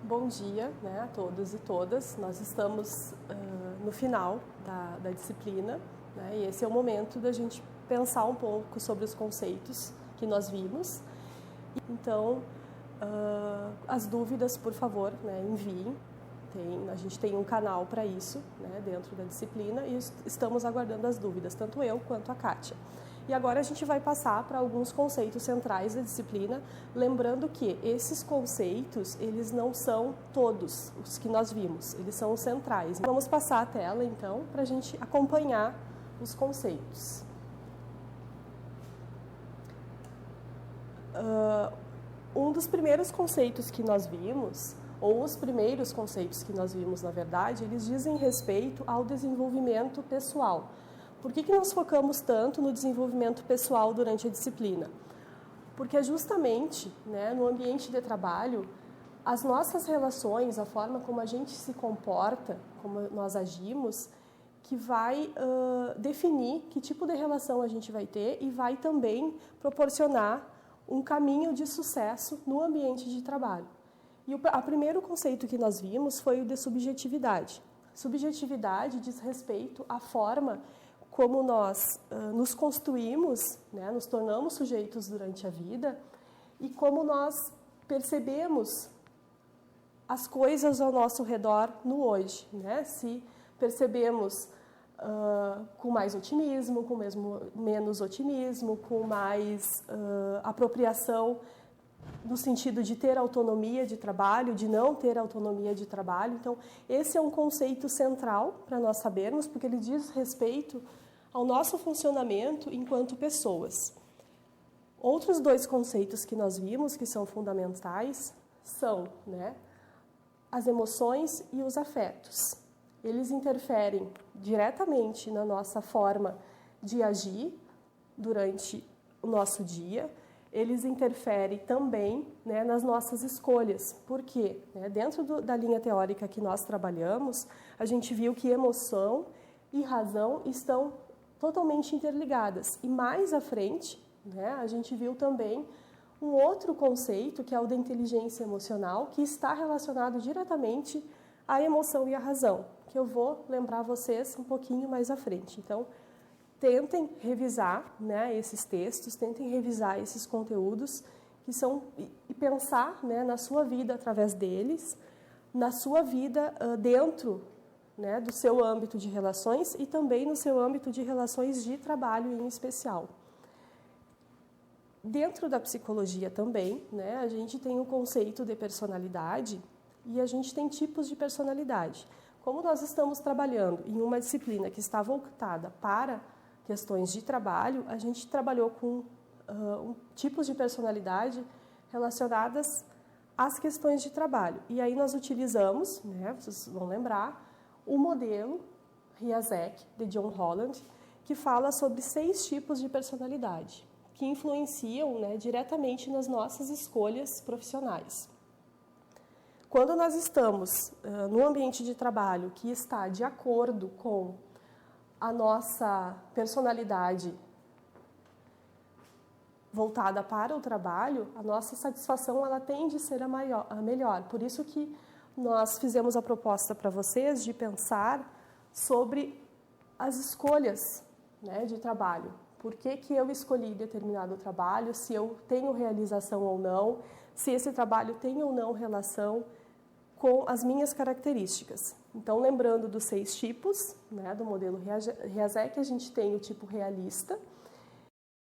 Bom dia, né, a todos e todas. Nós estamos no final da disciplina, né, e esse é o momento da gente pensar um pouco sobre os conceitos que nós vimos. Então, as dúvidas, por favor, né, enviem. A gente tem um canal para isso, né, dentro da disciplina, e estamos aguardando as dúvidas, tanto eu quanto a Kátia. E agora a gente vai passar para alguns conceitos centrais da disciplina, lembrando que esses conceitos, eles não são todos os que nós vimos, eles são os centrais. Vamos passar a tela, então, para a gente acompanhar os conceitos. Um dos primeiros conceitos que nós vimos, ou os primeiros conceitos que nós vimos, na verdade, eles dizem respeito ao desenvolvimento pessoal. Por que nós focamos tanto no desenvolvimento pessoal durante a disciplina? Porque justamente, né, no ambiente de trabalho, as nossas relações, a forma como a gente se comporta, como nós agimos, que vai definir que tipo de relação a gente vai ter e vai também proporcionar um caminho de sucesso no ambiente de trabalho. E o primeiro conceito que nós vimos foi o de subjetividade. Subjetividade diz respeito à forma como nós nos construímos, né, nos tornamos sujeitos durante a vida e como nós percebemos as coisas ao nosso redor no hoje, né? Se percebemos com mais otimismo, com menos otimismo, com mais apropriação no sentido de ter autonomia de trabalho, de não ter autonomia de trabalho. Então, esse é um conceito central para nós sabermos, porque ele diz respeito ao nosso funcionamento enquanto pessoas. Outros dois conceitos que nós vimos, que são fundamentais, são, né, as emoções e os afetos. Eles interferem diretamente na nossa forma de agir durante o nosso dia. Eles interferem também, né, nas nossas escolhas. Por quê? Dentro da linha teórica que nós trabalhamos, a gente viu que emoção e razão estão totalmente interligadas. E mais à frente, né, a gente viu também um outro conceito, que é o da inteligência emocional, que está relacionado diretamente à emoção e à razão, que eu vou lembrar vocês um pouquinho mais à frente. Então, tentem revisar, né, esses textos, tentem revisar esses conteúdos que são, e pensar, né, na sua vida através deles, na sua vida dentro, né, do seu âmbito de relações e também no seu âmbito de relações de trabalho em especial. Dentro da psicologia também, né, a gente tem o conceito de personalidade e a gente tem tipos de personalidade. Como nós estamos trabalhando em uma disciplina que está voltada para questões de trabalho, a gente trabalhou com tipos de personalidade relacionadas às questões de trabalho. E aí nós utilizamos, né, vocês vão lembrar, o modelo Riazek, de John Holland, que fala sobre 6 tipos de personalidade, que influenciam, né, diretamente nas nossas escolhas profissionais. Quando nós estamos no ambiente de trabalho que está de acordo com a nossa personalidade voltada para o trabalho, a nossa satisfação ela tende a ser a melhor. Por isso que nós fizemos a proposta para vocês de pensar sobre as escolhas, né, de trabalho. Por que eu escolhi determinado trabalho, se eu tenho realização ou não, se esse trabalho tem ou não relação com as minhas características. Então, lembrando dos 6 tipos, né, do modelo Riazek, a gente tem o tipo realista,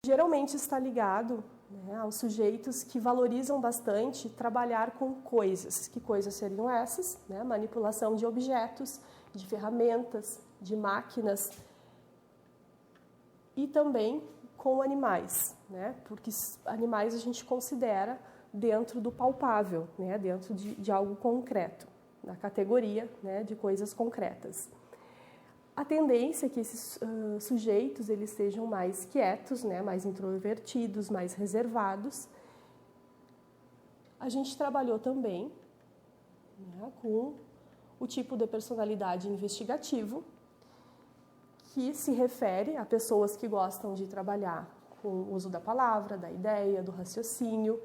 geralmente está ligado, né, aos sujeitos que valorizam bastante trabalhar com coisas. Que coisas seriam essas? Né? Manipulação de objetos, de ferramentas, de máquinas e também com animais, né? Porque animais a gente considera dentro do palpável, né? Dentro de algo concreto, na categoria, né, de coisas concretas. A tendência é que esses sujeitos eles sejam mais quietos, né, mais introvertidos, mais reservados. A gente trabalhou também, né, com o tipo de personalidade investigativo, que se refere a pessoas que gostam de trabalhar com o uso da palavra, da ideia, do raciocínio,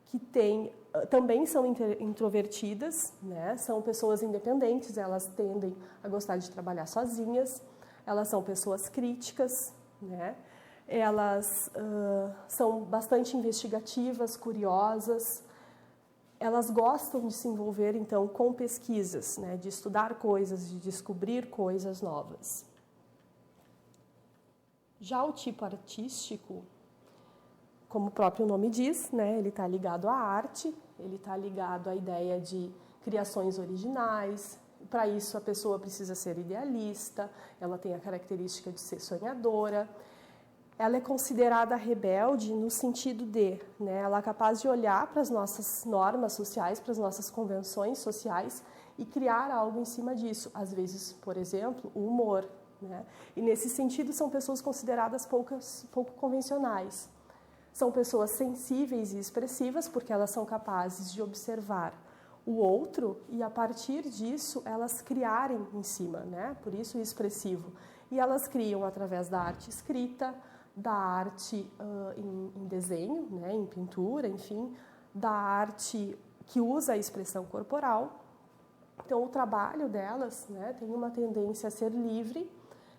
que têm também são introvertidas, né? São pessoas independentes, elas tendem a gostar de trabalhar sozinhas, elas são pessoas críticas, né? Elas são bastante investigativas, curiosas, elas gostam de se envolver, então, com pesquisas, né? De estudar coisas, de descobrir coisas novas. Já o tipo artístico, como o próprio nome diz, né? Ele está ligado à arte, ele está ligado à ideia de criações originais. Para isso, a pessoa precisa ser idealista, ela tem a característica de ser sonhadora. Ela é considerada rebelde no sentido de, né, ela é capaz de olhar para as nossas normas sociais, para as nossas convenções sociais e criar algo em cima disso. Às vezes, por exemplo, o humor, né? E nesse sentido são pessoas consideradas pouco convencionais. São pessoas sensíveis e expressivas porque elas são capazes de observar o outro e a partir disso elas criarem em cima, né? Por isso o expressivo. E elas criam através da arte escrita, da arte em desenho, né, em pintura, enfim, da arte que usa a expressão corporal. Então, o trabalho delas, né, tem uma tendência a ser livre,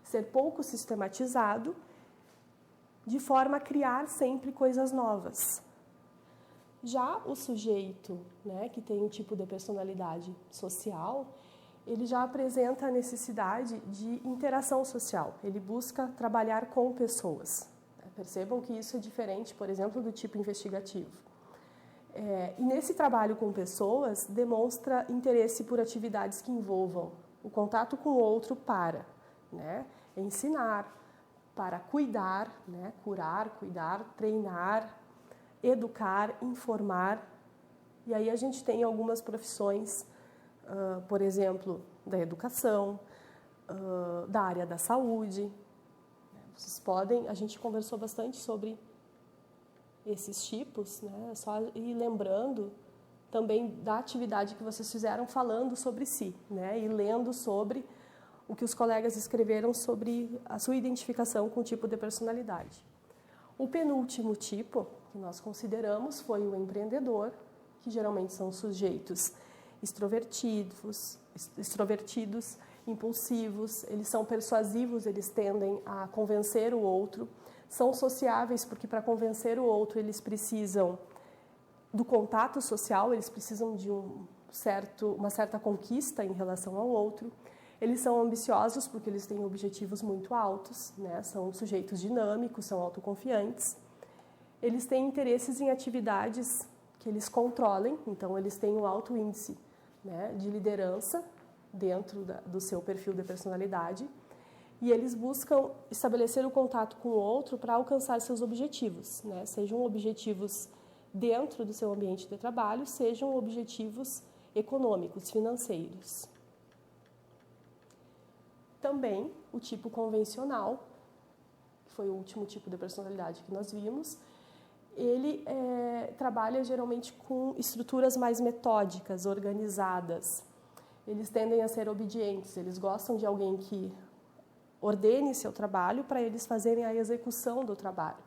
ser pouco sistematizado, de forma a criar sempre coisas novas. Já o sujeito, né, que tem um tipo de personalidade social, ele já apresenta a necessidade de interação social. Ele busca trabalhar com pessoas. Percebam que isso é diferente, por exemplo, do tipo investigativo. E nesse trabalho com pessoas, demonstra interesse por atividades que envolvam o contato com o outro para, né, ensinar, para cuidar, né, curar, cuidar, treinar, educar, informar. E aí a gente tem algumas profissões, por exemplo, da educação, da área da saúde. Vocês podem, a gente conversou bastante sobre esses tipos, né? Só ir lembrando também da atividade que vocês fizeram falando sobre si, né? E lendo sobre o que os colegas escreveram sobre a sua identificação com o tipo de personalidade. O penúltimo tipo que nós consideramos foi o empreendedor, que geralmente são sujeitos extrovertidos, impulsivos, eles são persuasivos, eles tendem a convencer o outro, são sociáveis porque para convencer o outro eles precisam do contato social, eles precisam de uma certa conquista em relação ao outro. Eles são ambiciosos porque eles têm objetivos muito altos, né? São sujeitos dinâmicos, são autoconfiantes. Eles têm interesses em atividades que eles controlem, então eles têm um alto índice, né, de liderança dentro do seu perfil de personalidade e eles buscam estabelecer o contato com o outro para alcançar seus objetivos, né? Sejam objetivos dentro do seu ambiente de trabalho, sejam objetivos econômicos, financeiros. Também o tipo convencional, que foi o último tipo de personalidade que nós vimos, ele trabalha geralmente com estruturas mais metódicas, organizadas. Eles tendem a ser obedientes, eles gostam de alguém que ordene seu trabalho para eles fazerem a execução do trabalho.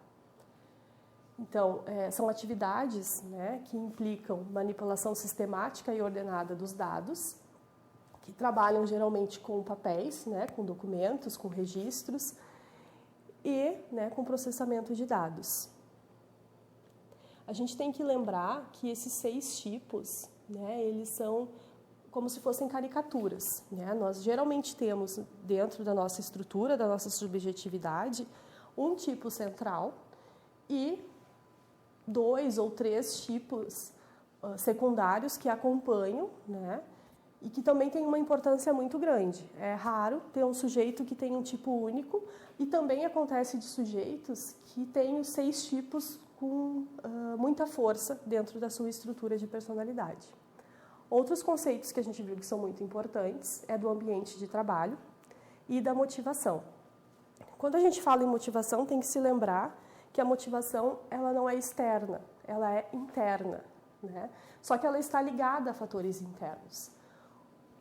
Então, são atividades, né, que implicam manipulação sistemática e ordenada dos dados, que trabalham geralmente com papéis, né, com documentos, com registros e, né, com processamento de dados. A gente tem que lembrar que esses 6 tipos, né, eles são como se fossem caricaturas, né? Nós geralmente temos dentro da nossa estrutura, da nossa subjetividade, um tipo central e 2 ou 3 tipos secundários que acompanham, né? E que também têm uma importância muito grande. É raro ter um sujeito que tem um tipo único e também acontece de sujeitos que têm os 6 tipos com muita força dentro da sua estrutura de personalidade. Outros conceitos que a gente viu que são muito importantes é do ambiente de trabalho e da motivação. Quando a gente fala em motivação, tem que se lembrar que a motivação ela não é externa, ela é interna, né? Só que ela está ligada a fatores internos.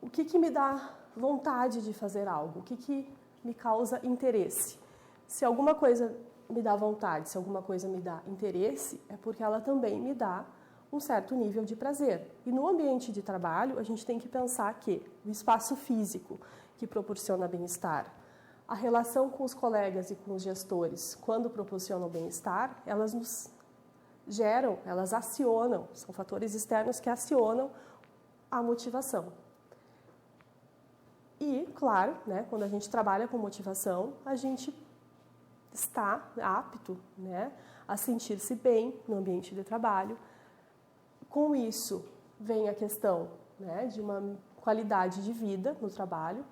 O que me dá vontade de fazer algo? O que me causa interesse? Se alguma coisa me dá vontade, se alguma coisa me dá interesse, é porque ela também me dá um certo nível de prazer. E no ambiente de trabalho, a gente tem que pensar que o espaço físico que proporciona bem-estar, a relação com os colegas e com os gestores, quando proporcionam bem-estar, elas nos geram, elas acionam, são fatores externos que acionam a motivação. E, claro, né, quando a gente trabalha com motivação, a gente está apto, né, a sentir-se bem no ambiente de trabalho. Com isso, vem a questão, né, de uma qualidade de vida no trabalho,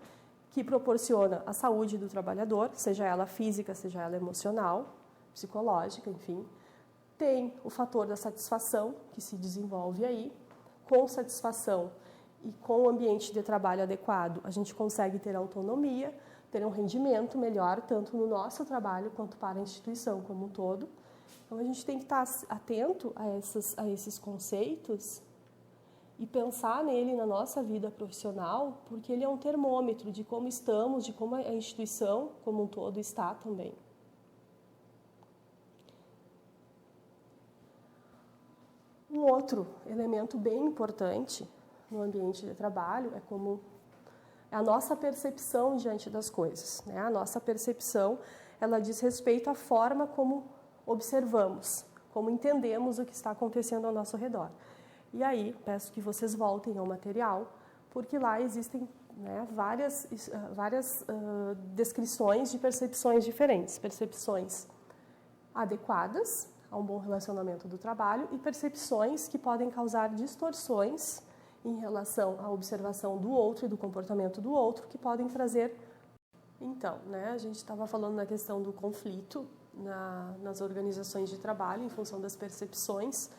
que proporciona a saúde do trabalhador, seja ela física, seja ela emocional, psicológica, enfim. Tem o fator da satisfação, que se desenvolve aí. Com satisfação e com o ambiente de trabalho adequado, a gente consegue ter autonomia, ter um rendimento melhor, tanto no nosso trabalho quanto para a instituição como um todo. Então, a gente tem que estar atento a esses conceitos e pensar nele na nossa vida profissional, porque ele é um termômetro de como estamos, de como a instituição como um todo está também. Um outro elemento bem importante no ambiente de trabalho é como a nossa percepção diante das coisas, né? A nossa percepção, ela diz respeito à forma como observamos, como entendemos o que está acontecendo ao nosso redor. E aí, peço que vocês voltem ao material, porque lá existem, né, várias descrições de percepções diferentes. Percepções adequadas a um bom relacionamento do trabalho e percepções que podem causar distorções em relação à observação do outro e do comportamento do outro, que podem trazer... Então, né, a gente estava falando na questão do conflito nas organizações de trabalho, em função das percepções.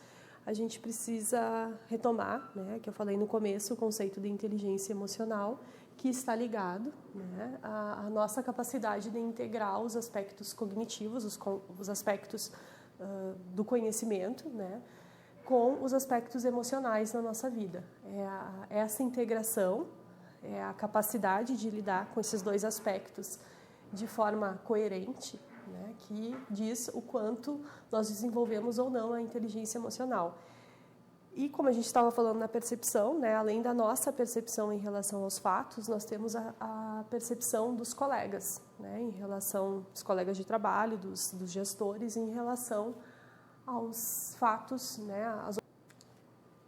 A gente precisa retomar, né, que eu falei no começo, o conceito de inteligência emocional, que está ligado, né, à nossa capacidade de integrar os aspectos cognitivos, os aspectos do conhecimento, né, com os aspectos emocionais na nossa vida. Essa integração, é a capacidade de lidar com esses dois aspectos de forma coerente, né, que diz o quanto nós desenvolvemos ou não a inteligência emocional. E como a gente estava falando na percepção, né, além da nossa percepção em relação aos fatos, nós temos a percepção dos colegas, né, em relação aos colegas de trabalho, dos gestores, em relação aos fatos, né,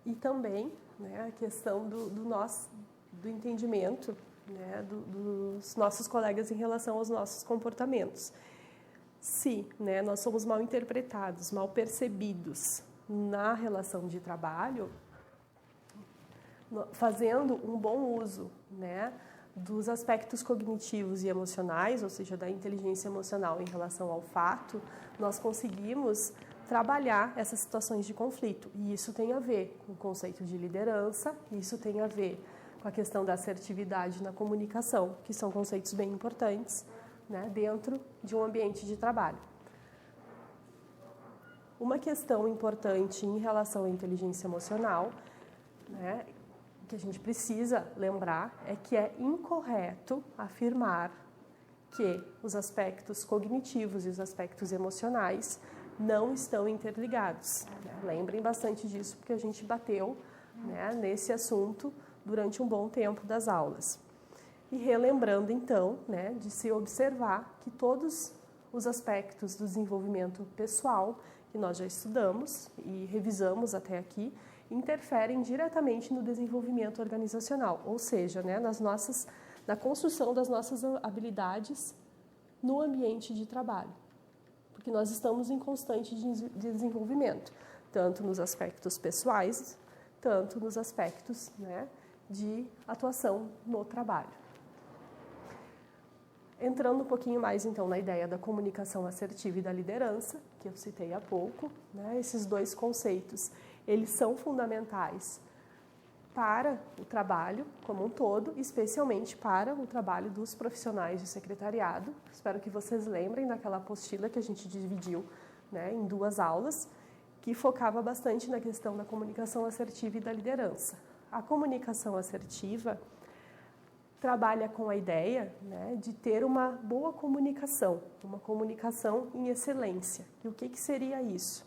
e também, né, a questão do entendimento, né, dos nossos colegas em relação aos nossos comportamentos. Se, né, nós somos mal interpretados, mal percebidos na relação de trabalho, fazendo um bom uso, né, dos aspectos cognitivos e emocionais, ou seja, da inteligência emocional em relação ao fato, nós conseguimos trabalhar essas situações de conflito. E isso tem a ver com o conceito de liderança, isso tem a ver com a questão da assertividade na comunicação, que são conceitos bem importantes, né, dentro de um ambiente de trabalho. Uma questão importante em relação à inteligência emocional, né, que a gente precisa lembrar, é que é incorreto afirmar que os aspectos cognitivos e os aspectos emocionais não estão interligados. Lembrem bastante disso, porque a gente bateu, né, nesse assunto durante um bom tempo das aulas. E relembrando, então, né, de se observar que todos os aspectos do desenvolvimento pessoal que nós já estudamos e revisamos até aqui, interferem diretamente no desenvolvimento organizacional, ou seja, né, na construção das nossas habilidades no ambiente de trabalho, porque nós estamos em constante desenvolvimento, tanto nos aspectos pessoais, tanto nos aspectos, né, de atuação no trabalho. Entrando um pouquinho mais, então, na ideia da comunicação assertiva e da liderança, que eu citei há pouco, né, esses dois conceitos, eles são fundamentais para o trabalho como um todo, especialmente para o trabalho dos profissionais de secretariado. Espero que vocês lembrem daquela apostila que a gente dividiu, né, em 2 aulas, que focava bastante na questão da comunicação assertiva e da liderança. A comunicação assertiva trabalha com a ideia, né, de ter uma boa comunicação, uma comunicação em excelência. E o que seria isso?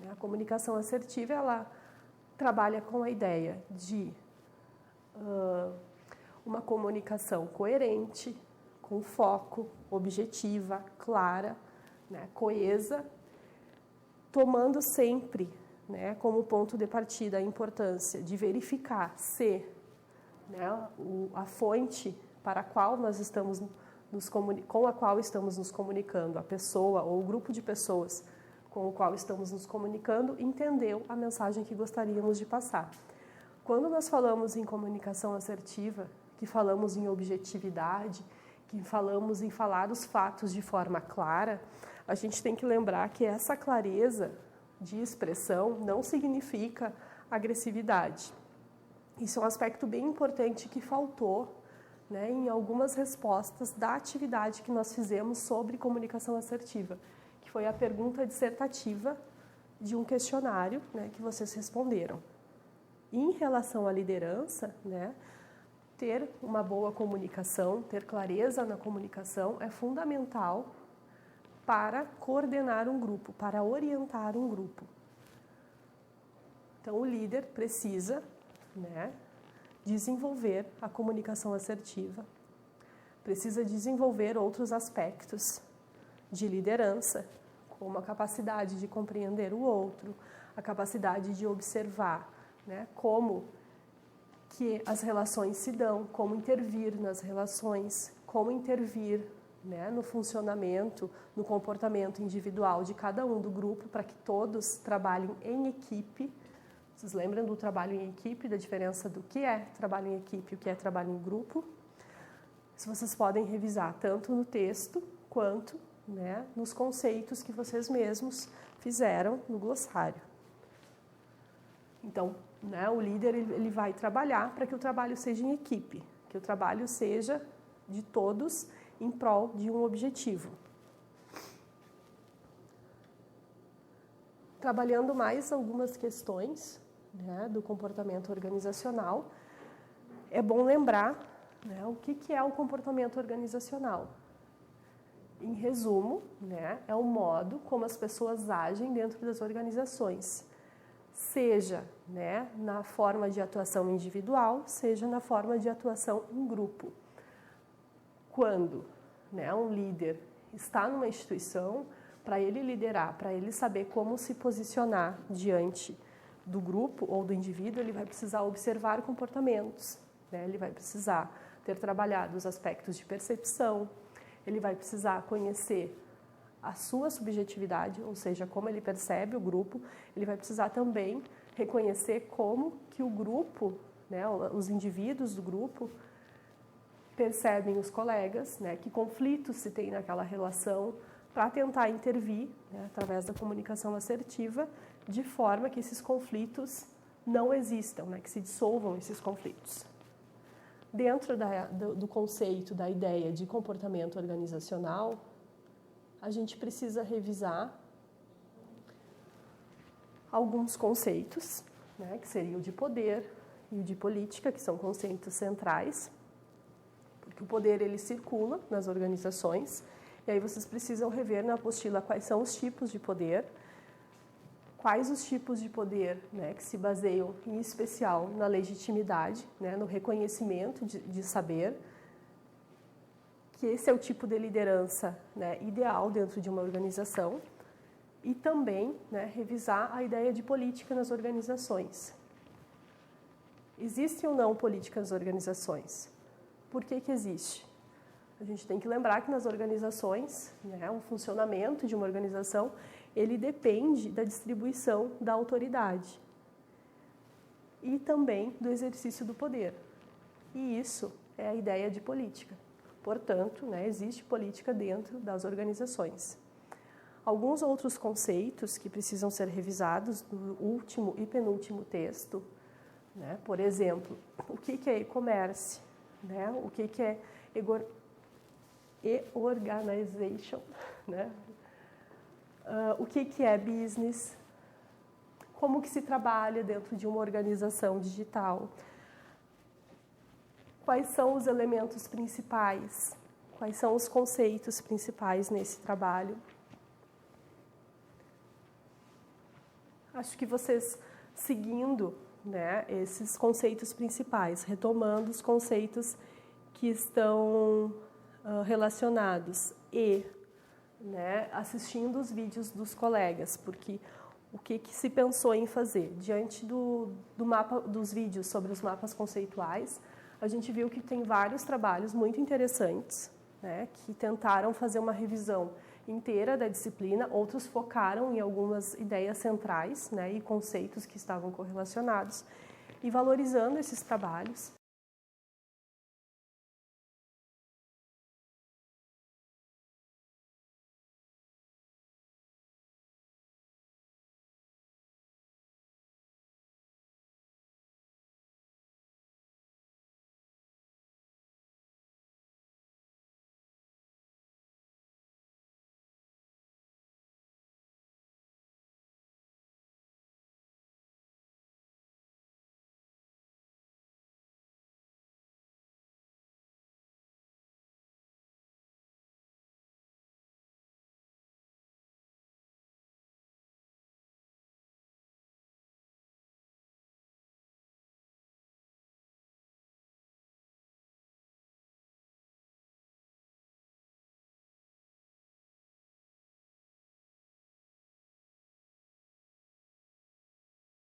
A comunicação assertiva, ela trabalha com a ideia de uma comunicação coerente, com foco, objetiva, clara, né, coesa, tomando sempre, né, como ponto de partida a importância de verificar se, né, a fonte para a qual nós estamos com a qual estamos nos comunicando, a pessoa ou o grupo de pessoas com o qual estamos nos comunicando, entendeu a mensagem que gostaríamos de passar. Quando nós falamos em comunicação assertiva, que falamos em objetividade, que falamos em falar os fatos de forma clara, a gente tem que lembrar que essa clareza de expressão não significa agressividade. Isso é um aspecto bem importante que faltou, né, em algumas respostas da atividade que nós fizemos sobre comunicação assertiva, que foi a pergunta dissertativa de um questionário, né, que vocês responderam. Em relação à liderança, né, ter uma boa comunicação, ter clareza na comunicação é fundamental para coordenar um grupo, para orientar um grupo. Então, o líder precisa, né, desenvolver a comunicação assertiva, precisa desenvolver outros aspectos de liderança, como a capacidade de compreender o outro, a capacidade de observar, né, como que as relações se dão, como intervir nas relações, como intervir, né, no funcionamento, no comportamento individual de cada um do grupo, para que todos trabalhem em equipe. Vocês lembram do trabalho em equipe, da diferença do que é trabalho em equipe e o que é trabalho em grupo? Isso vocês podem revisar tanto no texto quanto, né, nos conceitos que vocês mesmos fizeram no glossário. Então, né, o líder ele vai trabalhar para que o trabalho seja em equipe, que o trabalho seja de todos em prol de um objetivo. Trabalhando mais algumas questões, né, do comportamento organizacional, é bom lembrar, né, o que é o comportamento organizacional. Em resumo, né, é o modo como as pessoas agem dentro das organizações, seja, né, na forma de atuação individual, seja na forma de atuação em grupo. Quando, né, um líder está numa instituição, para ele liderar, para ele saber como se posicionar diante do grupo ou do indivíduo, ele vai precisar observar comportamentos, né? Ele vai precisar ter trabalhado os aspectos de percepção, ele vai precisar conhecer a sua subjetividade, ou seja, como ele percebe o grupo, ele vai precisar também reconhecer como que o grupo, né, os indivíduos do grupo, percebem os colegas, né, que conflitos se tem naquela relação, para tentar intervir, né, através da comunicação assertiva, de forma que esses conflitos não existam, né, que se dissolvam esses conflitos. Dentro do conceito, da ideia de comportamento organizacional, a gente precisa revisar alguns conceitos, né, que seriam o de poder e o de política, que são conceitos centrais, porque o poder ele circula nas organizações, e aí vocês precisam rever na apostila quais são os tipos de poder, quais os tipos de poder, né, que se baseiam em especial na legitimidade, né, no reconhecimento de saber, que esse é o tipo de liderança, né, ideal dentro de uma organização, e também, né, revisar a ideia de política nas organizações. Existe ou não política nas organizações? Por que existe? A gente tem que lembrar que nas organizações, né, o funcionamento de uma organização, ele depende da distribuição da autoridade e também do exercício do poder. E isso é a ideia de política. Portanto, né, existe política dentro das organizações. Alguns outros conceitos que precisam ser revisados no último e penúltimo texto, né, por exemplo, o que é e-commerce, né, o que é e-organization, né? O que é business, como que se trabalha dentro de uma organização digital, quais são os elementos principais, quais são os conceitos principais nesse trabalho. Acho que vocês, seguindo, né, esses conceitos principais, retomando os conceitos que estão relacionados e, né, assistindo os vídeos dos colegas, porque o que se pensou em fazer? Diante do mapa, dos vídeos sobre os mapas conceituais, a gente viu que tem vários trabalhos muito interessantes, né, que tentaram fazer uma revisão inteira da disciplina, outros focaram em algumas ideias centrais, né, e conceitos que estavam correlacionados, e valorizando esses trabalhos,